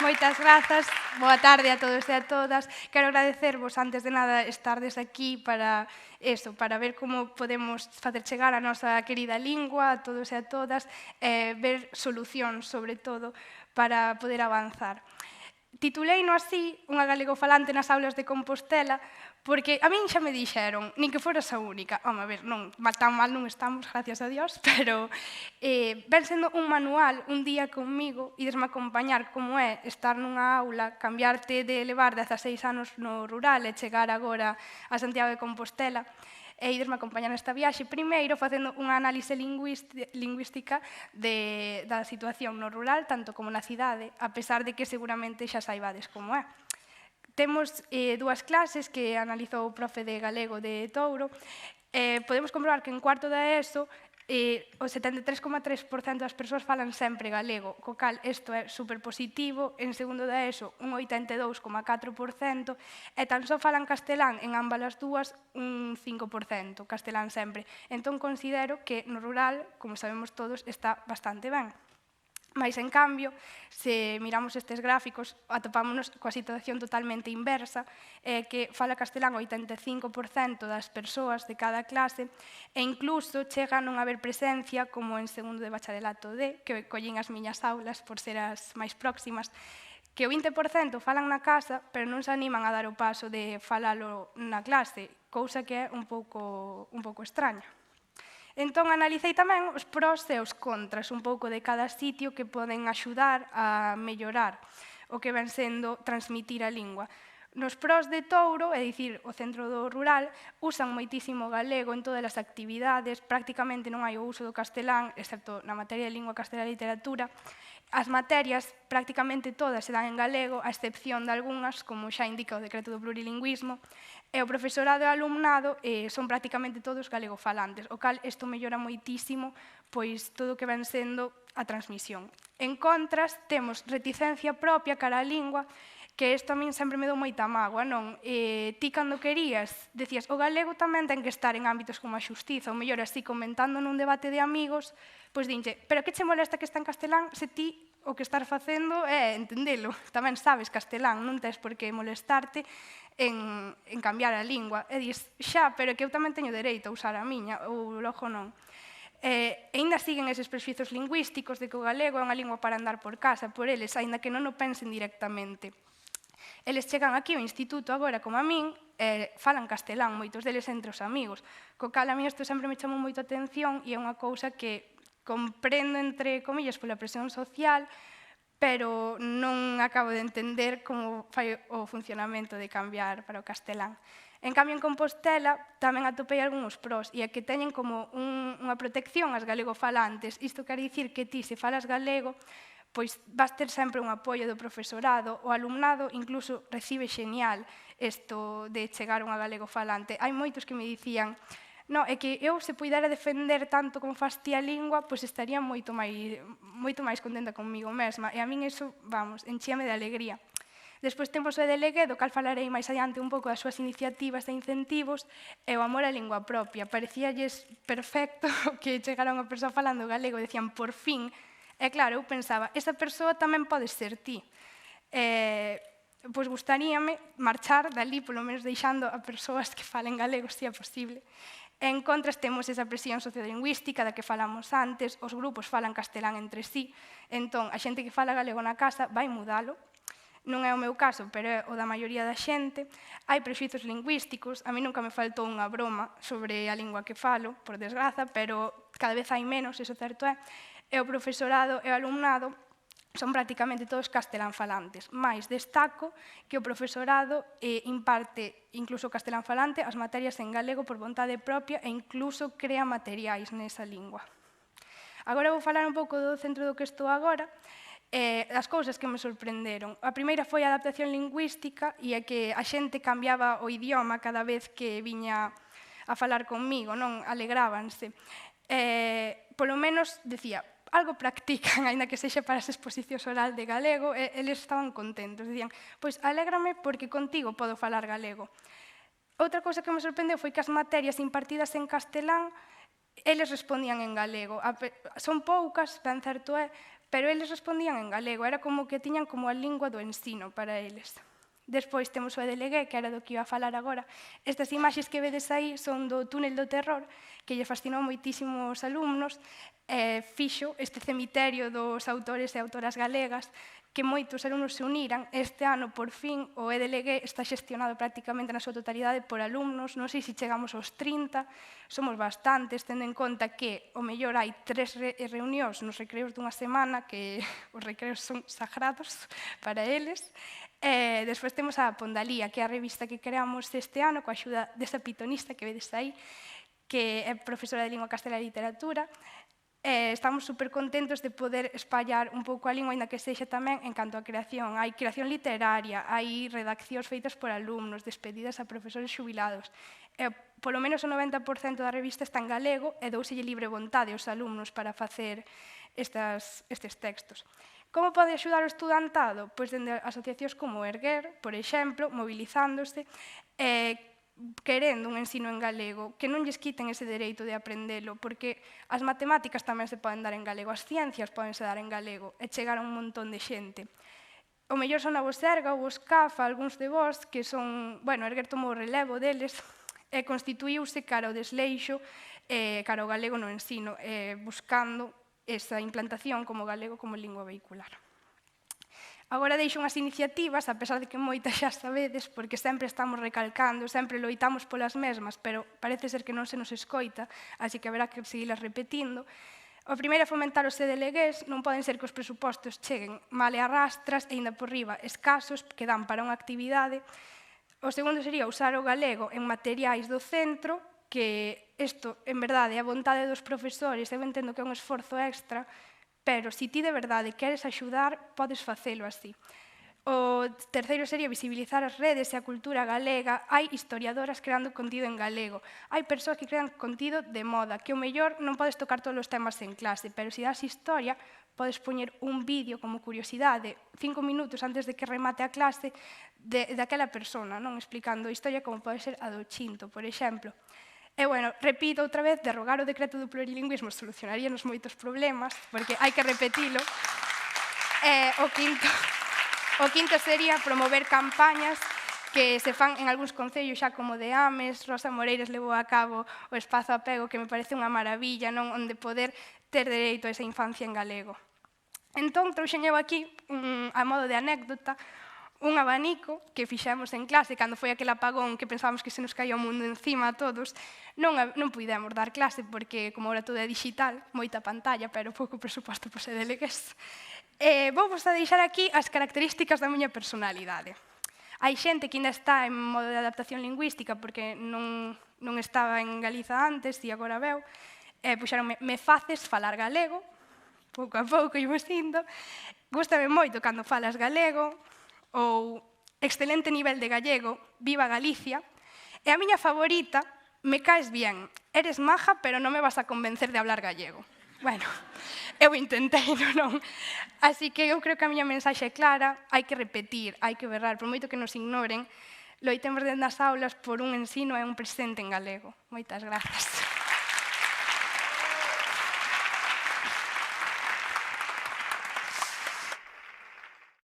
Moitas grazas, boa tarde a todos e a todas. Quero agradecervos, antes de nada, estardes aquí para para ver como podemos facer chegar a nosa querida lingua a todos e a todas, ver solucións, sobre todo, para poder avanzar. Tituleino así, unha galegofalante nas aulas de Compostela, porque a min xa me dixeron, nin que foras a única. Home, a ver, non, tan mal non estamos, gracias a Dios, pero ven sendo un manual, un día comigo, idesme acompañar como é estar nunha aula, cambiarte de levar 16 anos no rural e chegar agora a Santiago de Compostela, e idesme acompañar nesta viaxe, primeiro facendo unha análise lingüística da situación no rural, tanto como na cidade, a pesar de que seguramente xa saibades como é. Temos dúas clases que analizou o profe de galego de Touro. Podemos comprobar que en cuarto da ESO o 73,3% das persoas falan sempre galego, co cal isto é superpositivo. En segundo da ESO, un 82,4%, e tan só falan castelán en ambas as dúas un 5%, castelán sempre. Entón, considero que no rural, como sabemos todos, está bastante ben. Mais, en cambio, se miramos estes gráficos, atopámonos coa situación totalmente inversa, que fala castelán o 85% das persoas de cada clase, e incluso chega a non haber presencia, como en segundo de bacharelato D, que collín as miñas aulas por ser as máis próximas, que o 20% falan na casa, pero non se animan a dar o paso de falalo na clase, cousa que é un pouco extraña. Entón, analicei tamén os pros e os contras un pouco de cada sitio que poden axudar a mellorar o que ven sendo transmitir a lingua. Nos pros de Touro, é dicir, o centro do rural, usan moitísimo galego en todas as actividades, prácticamente non hai o uso do castelán, excepto na materia de lingua castelá e literatura. As materias, prácticamente todas, se dan en galego, a excepción de algunhas, como xa indica o decreto do plurilingüismo, e o profesorado e o alumnado son prácticamente todos galegofalantes, o cal isto mellora moitísimo pois todo o que ven sendo a transmisión. En contras, temos reticencia propia cara á lingua, que isto a min sempre me dou moita mágoa, non? Ti, cando querías, decías, o galego tamén ten que estar en ámbitos como a xustiza, ou mellor así, comentando nun debate de amigos, pois dinche, pero que che molesta que está en castelán se ti o que estás facendo é entendelo? Tamén sabes castelán, non tes por que molestarte en cambiar a lingua. E dis, xa, pero que eu tamén teño dereito a usar a miña, ou logo non. E ainda siguen eses prexuizos lingüísticos de que o galego é unha lingua para andar por casa, por eles, aínda que non o pensen directamente. Eles chegan aquí ao instituto agora, como a min, e falan castelán, moitos deles entre os amigos, co cal a mí isto sempre me chamou moito a atención e é unha cousa que comprendo, entre comillas, pola presión social, pero non acabo de entender como fai o funcionamento de cambiar para o castelán. En cambio, en Compostela tamén atopei algúns pros, e é que teñen como unha protección ás galegofalantes. Isto quere dicir que ti, se falas galego, pois vas ter sempre un apoio do profesorado, o alumnado incluso recibe xenial isto de chegar unha galegofalante. Hai moitos que me dicían, no, é que eu, se puidera defender tanto como faz ti a lingua, pois estaría moito máis contenta comigo mesma. E a min iso, vamos, enchíame de alegría. Despois temos o delegue, do cal falarei máis adiante un pouco das súas iniciativas e incentivos, e o amor á lingua propia. Parecíalles perfecto que chegara unha persoa falando galego e decían, por fin. E claro, eu pensaba, esa persoa tamén pode ser ti. Pois gustaríame marchar dali, polo menos deixando a persoas que falen galego, se é posible. En contras, temos esa presión sociolingüística da que falamos antes, os grupos falan castelán entre sí, entón, a xente que fala galego na casa vai mudalo. Non é o meu caso, pero é o da maioría da xente. Hai prexuizos lingüísticos, a mí nunca me faltou unha broma sobre a lingua que falo, por desgraza, pero cada vez hai menos, iso certo é. E o profesorado e o alumnado son prácticamente todos castelán falantes, mais destaco que o profesorado imparte incluso castelán falante as materias en galego por vontade propia e incluso crea materiais nesa lingua. Agora vou falar un pouco do centro do que estou agora, das cousas que me sorprenderon. A primeira foi a adaptación lingüística, e é que a xente cambiaba o idioma cada vez que viña a falar conmigo, non? Alegrábanse. Polo menos, decía, algo practican, aínda que sexa para esa exposición oral de galego, e eles estaban contentos. Dicían, pois alégrame porque contigo podo falar galego. Outra cousa que me sorprendeu foi que as materias impartidas en castelán, eles respondían en galego. Son poucas, ben certo é, pero eles respondían en galego, era como que tiñan como a lingua do ensino para eles. Despois temos o EDLG, que era do que iba a falar agora. Estas imaxes que vedes aí son do túnel do terror, que lle fascinou moitísimo aos alumnos, fixo este cemiterio dos autores e autoras galegas, que moitos alumnos se uniran. Este ano, por fin, o EDLG está xestionado prácticamente na súa totalidade por alumnos, non sei se chegamos aos 30, somos bastantes, tendo en conta que o mellor hai 3 reunións nos recreos dunha semana, que os recreos son sagrados para eles. Despois temos a Pondalía, que é a revista que creamos este ano, coa axuda desa pitonista que vedes aí, que é profesora de Lingua Castelá e Literatura. Estamos supercontentos de poder espallar un pouco a lingua, ainda que sexa tamén en canto a creación. Hai creación literaria, hai redaccións feitas por alumnos, despedidas a profesores xubilados. Polo menos o 90% da revista está en galego e douselle libre vontade aos alumnos para facer estes textos. Como pode axudar o estudantado? Pois dende asociacións como Erguer, por exemplo, mobilizándose, querendo un ensino en galego, que non lles quiten ese dereito de aprendelo, porque as matemáticas tamén se poden dar en galego, as ciencias podense dar en galego, e chegar a un montón de xente. O mellor son a vos Erga ou vos CAFA, algúns de vos, que son, bueno, Erguer tomou o relevo deles, e constituíuse cara ao desleixo, cara ao galego no ensino, buscando esa implantación como galego como lingua vehicular. Agora deixo unhas iniciativas, a pesar de que moitas xa sabedes, porque sempre estamos recalcando, sempre loitamos polas mesmas, pero parece ser que non se nos escoita, así que haberá que seguirlas repetindo. O primeiro é fomentar os EDLGs, non poden ser que os presupostos cheguen mal e arrastras e, ainda por riba, escasos, que dan para unha actividade. O segundo sería usar o galego en materiais do centro, que isto, en verdade, é a vontade dos profesores, eu entendo que é un esforzo extra, pero se ti de verdade queres axudar, podes facelo así. O terceiro sería visibilizar as redes e a cultura galega. Hai historiadoras creando contido en galego. Hai persoas que crean contido de moda, que o mellor non podes tocar todos os temas en clase, pero se das historia, podes poñer un vídeo como curiosidade, 5 minutos antes de que remate a clase, daquela persona, non explicando a historia como pode ser a do Chinto, por exemplo. E, bueno, repito outra vez, derrogar o decreto do plurilingüismo solucionaríanos moitos problemas, porque hai que repetilo. O quinto sería promover campañas que se fan en algúns concellos xa como de Ames. Rosa Moreiras levou a cabo o Espazo Apego, que me parece unha maravilla, non, onde poder ter dereito a esa infancia en galego. Entón, trouxenlleu aquí, a modo de anécdota, un abanico que fixemos en clase cando foi aquel apagón que pensábamos que se nos caía o mundo encima a todos. Non puidemos dar clase porque, como ahora todo é digital, moita pantalla, pero pouco presuposto por ser delegues. Vou vos a deixar aquí as características da miña personalidade. Hai xente que ainda está en modo de adaptación lingüística porque non estaba en Galiza antes e agora veu. Puxeronme, me faces falar galego, pouco a pouco imos indo. Gústame moito cando falas galego, ou excelente nivel de gallego, viva Galicia. E a miña favorita, me caes bien, eres maja, pero non me vas a convencer de hablar gallego. Bueno, eu intentei, non? Así que eu creo que a miña mensaxe é clara, hai que repetir, hai que berrar, por moito que nos ignoren, loitemos dentro das aulas por un ensino e un presente en galego. Moitas grazas.